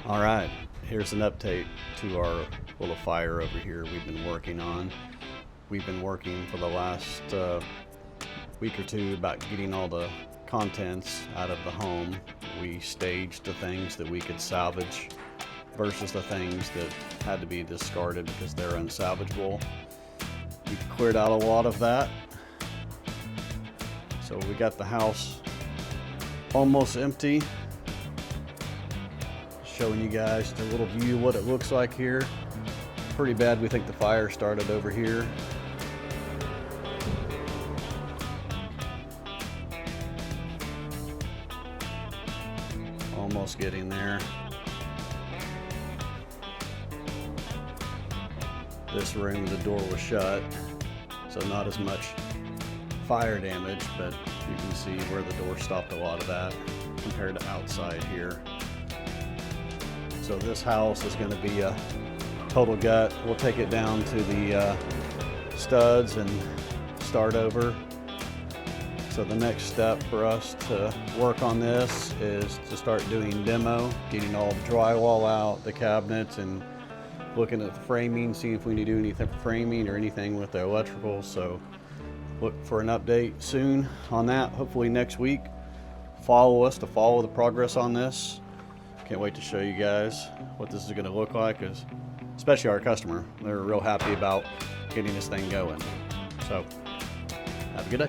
All right, here's an update to our little fire over here we've been working on. We've been working for the last week or two about getting all the contents out of the home. We staged the things that we could salvage versus the things that had to be discarded because they're unsalvageable. We cleared out a lot of that. So we got the house almost empty. Showing you guys a little view of what it looks like here. Pretty bad. We think the fire started over here. Almost getting there. This room, the door was shut, so not as much fire damage, but you can see where the door stopped a lot of that compared to outside here. So this house is going to be a total gut. We'll take it down to the studs and start over. So the next step for us to work on this is to start doing demo, getting all the drywall out, the cabinets, and looking at the framing, seeing if we need to do anything for framing or anything with the electrical. So look for an update soon on that, hopefully next week. Follow us to follow the progress on this. Can't wait to show you guys what this is going to look like, especially our customer. They're real happy about getting this thing going. So have a good day.